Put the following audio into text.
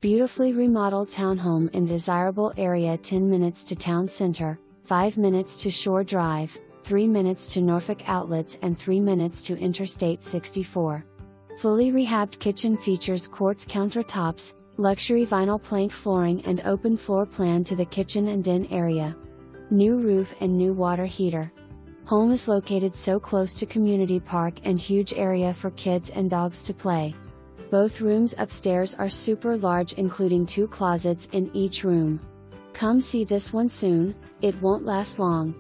Beautifully remodeled townhome in desirable area, 10 minutes to town center, 5 minutes to Shore Drive, 3 minutes to Norfolk Outlets and 3 minutes to Interstate 64. Fully rehabbed kitchen features quartz countertops, luxury vinyl plank flooring and open floor plan to the kitchen and den area. New roof and new water heater. Home is located so close to community park and huge area for kids and dogs to play. Both rooms upstairs are super large, including 2 closets in each room. Come see this one soon, it won't last long.